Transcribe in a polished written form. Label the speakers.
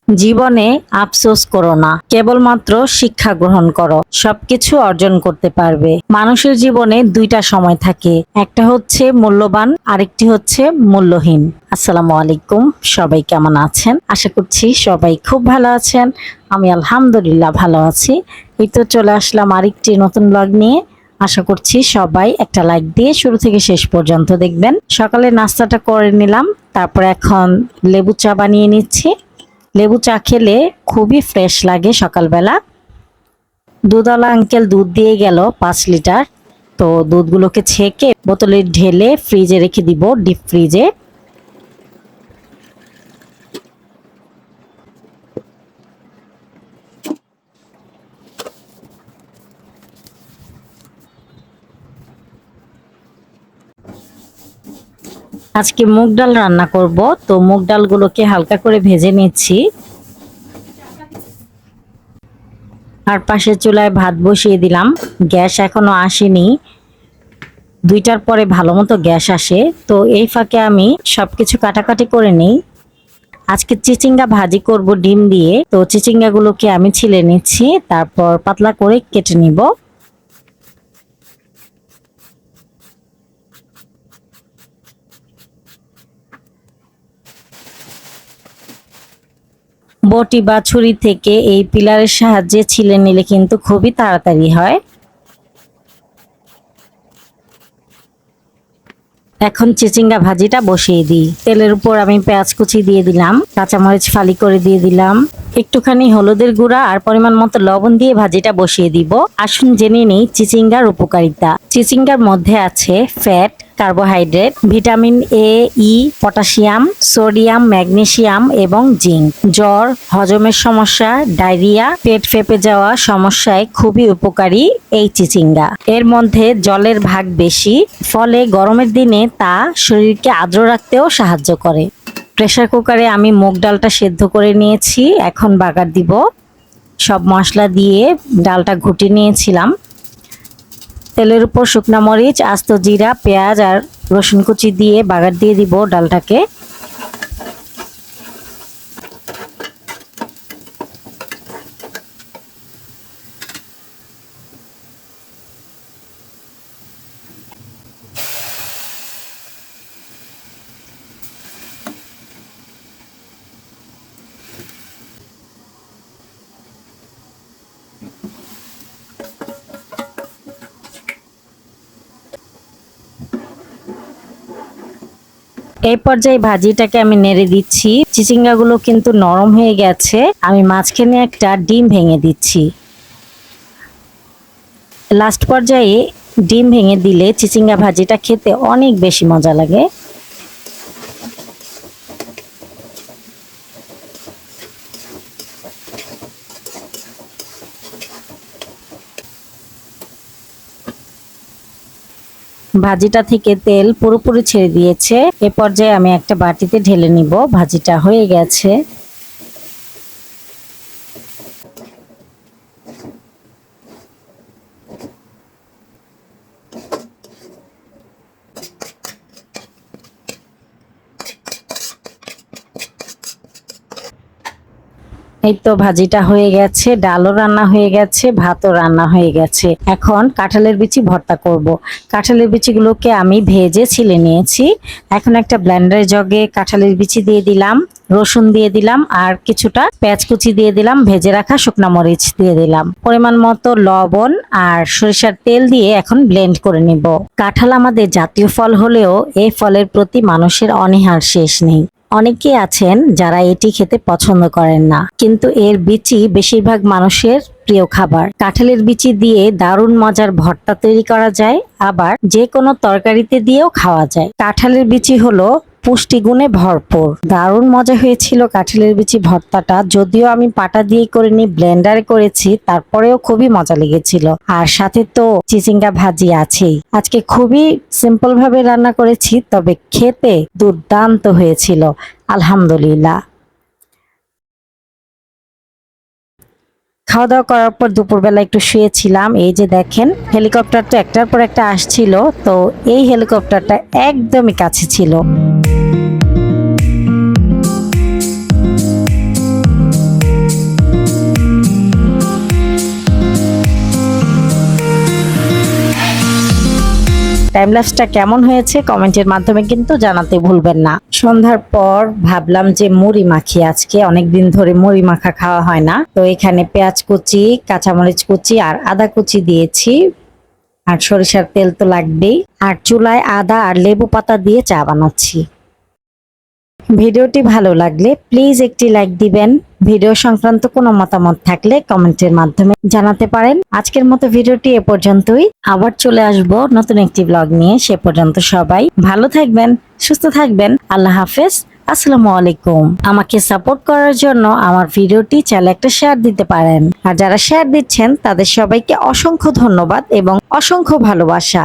Speaker 1: জীবনে আফসোস করো না, কেবলমাত্র শিক্ষা গ্রহণ করো, সবকিছু অর্জন করতে পারবে। মানুষের জীবনে দুইটা সময় থাকে, একটা হচ্ছে মূল্যবান, আরেকটি হচ্ছে মূল্যহীন। আসসালামু আলাইকুম, সবাই কেমন আছেন? আশা করছি সবাই খুব ভালো আছেন। আমি আলহামদুলিল্লাহ ভালো আছি। এই তো চলে আসলাম আরেকটি নতুন ব্লগ নিয়ে। আশা করছি সবাই একটা লাইক দিয়ে শুরু থেকে শেষ পর্যন্ত দেখবেন। সকালে নাস্তাটা করে নিলাম, তারপর এখন লেবু চা বানিয়ে নিচ্ছি। লেবু চা খেলে খুবই ফ্রেশ লাগে সকালবেলা। দুধওয়ালা আঙ্কেল দুধ দিয়ে গেল 5 লিটার। তো দুধগুলোকে ছেঁকে বোতলে ঢেলে ফ্রিজে রেখে দিব, ডিপ ফ্রিজে। আজকে মুগ ডাল রান্না করব, তো মুগ ডালগুলোকে হালকা করে ভেজে নিচ্ছি। আর পাশে চুলায় ভাত বসিয়ে দিলাম। গ্যাস এখনো আসেনি, 2টার পরে ভালো মতো গ্যাস আসে। তো এই ফাঁকে আমি সবকিছু কাটাকাটি করে নিই। আজকে চিচিঙ্গা ভাজি করব ডিম দিয়ে। তো চিচিঙ্গাগুলোকে আমি ছিলে নিচ্ছি, তারপর পাতলা করে কেটে নিব। বটি বা ছুরি থেকে এই পিলারের সাহায্যে ছিলে নিলে কিন্তু খুবই তাড়াতাড়ি হয়। এখন চিচিঙ্গা ভাজিটা বসিয়ে দিই। তেলের উপর আমি পেঁয়াজ কুচি দিয়ে দিলাম, কাঁচামরিচ ফালি করে দিয়ে দিলাম, একটুখানি হলুদের গুঁড়া আর পরিমাণ মতো লবণ দিয়ে ভাজিটা বসিয়ে দিব। আসুন জেনে নেই চিচিঙ্গার উপকারিতা। চিচিঙ্গার মধ্যে আছে fat, carbohydrate, vitamin A, E, potassium, sodium, magnesium এবং জিঙ্ক। জ্বর, হজমের সমস্যা, ডায়রিয়া, পেট ফেঁপে যাওয়া সমস্যায় খুবই উপকারী এই চিচিঙ্গা। এর মধ্যে জলের ভাগ বেশি, ফলে গরমের দিনে তা শরীরকে আর্দ্র রাখতেও সাহায্য করে। প্রেসার কুকারে আমি মুগ ডালটা সেদ্ধ করে নিয়েছি, এখন বাগার দিব। সব মশলা দিয়ে ডালটা ঘুটে নিয়েছিলাম। তেলের উপর শুকনা মরিচ, আস্ত জিরা, পেঁয়াজ আর রসুন কুচি দিয়ে বাগার দিয়ে দিব ডালটাকে। এই পর্যায়ে ভাজিটাকে আমি নেড়ে দিচ্ছি। চিচিঙ্গাগুলো কিন্তু নরম হয়ে গেছে। আমি মাঝখানে একটা ডিম ভেঙে দিচ্ছি। লাস্ট পর্যায়ে ডিম ভেঙে দিলে চিচিঙ্গা ভাজিটা খেতে অনেক বেশি মজা লাগে। ভাজিটা থেকে তেল পুরোপুরি ছেড়ে দিয়েছে। এ পর্যায়ে আমি একটা বাটিতে ঢেলে নিব। ভাজিটা হয়ে গেছে। এই তো ভাজিটা হয়ে গেছে, ডালও রান্না হয়ে গেছে, ভাতও রান্না হয়ে গেছে। এখন কাঁঠালের বিচি ভর্তা করব। কাঁঠালের বিচিগুলোকে আমি ভেজে ছিলে নিয়েছি। এখন একটা ব্লেন্ডার জগে কাঁঠালের বিচি দিয়ে দিলাম, রসুন দিয়ে দিলাম আর কিছুটা পেঁয়াজ কুচি দিয়ে দিলাম, ভেজে রাখা শুকনা মরিচ দিয়ে দিলাম, পরিমাণ মতো লবণ আর সরিষার তেল দিয়ে এখন ব্লেন্ড করে নিব। কাঁঠাল আমাদের জাতীয় ফল হলেও এই ফলের প্রতি মানুষের অনীহার শেষ নেই। অনেকেই আছেন যারা এটি খেতে পছন্দ করেন না, কিন্তু এর বিচি বেশিরভাগ মানুষের প্রিয় খাবার। কাঁঠালের বিচি দিয়ে দারুণ মজার ভর্তা তৈরি করা যায়, আবার যে কোনো তরকারিতে দিয়েও খাওয়া যায়। কাঁঠালের বিচি হলো পুষ্টিগুণে ভরপুর। দারুণ মজা হয়েছিল কাঁঠালের বিচি ভর্তাটা। যদিও আমি পাটা দিয়ে করিনি, ব্লেন্ডারে করেছি, তারপরেও খুবই মজা লেগেছিল। আর সাথে তো চিচিঙ্গা ভাজি আছেই। আজকে খুবই সিম্পল ভাবে রান্না করেছি, তবে খেতে দুর্দান্ত হয়েছিল আলহামদুলিল্লাহ। খাওয়া দাওয়া করার পর দুপুরবেলা একটু শুয়েছিলাম। এই যে দেখেন, হেলিকপ্টার তো একটার পর একটা আসছিল, তো এই হেলিকপ্টারটা একদমই কাছে ছিল। টাইম ল্যাপসটা কেমন হয়েছে কমেন্টের মাধ্যমে কিন্তু জানাতে ভুলবেন না। সন্ধ্যার পর ভাবলাম যে মুড়ি মাখি, আজকে অনেকদিন ধরে মুড়ি মাখা খাওয়া হয় না। তো এখানে পেঁয়াজ কুচি, কাঁচামরিচ কুচি আর আদা কুচি দিয়েছি, আর সরিষার তেল তো লাগবেই। আর চুলায় আদা আর লেবু পাতা দিয়ে চা বানাচ্ছি। ভিডিওটি ভালো লাগলে প্লিজ একটি লাইক দিবেন। ভিডিও সংক্রান্ত কোনো মতামত থাকলে কমেন্টের মাধ্যমে জানাতে পারেন। আজকের মতো ভিডিওটি এ পর্যন্তই। আবার চলে আসব নতুন একটি ব্লগ নিয়ে। সে পর্যন্ত সবাই ভালো থাকবেন, সুস্থ থাকবেন। আল্লাহ হাফেজ। আসসালামু আলাইকুম। আমাকে সাপোর্ট করার জন্য আমার ভিডিওটি চাইলে একটা শেয়ার দিতে পারেন। আর যারা শেয়ার দিচ্ছেন তাদের সবাইকে অসংখ্য ধন্যবাদ এবং অসংখ্য ভালোবাসা।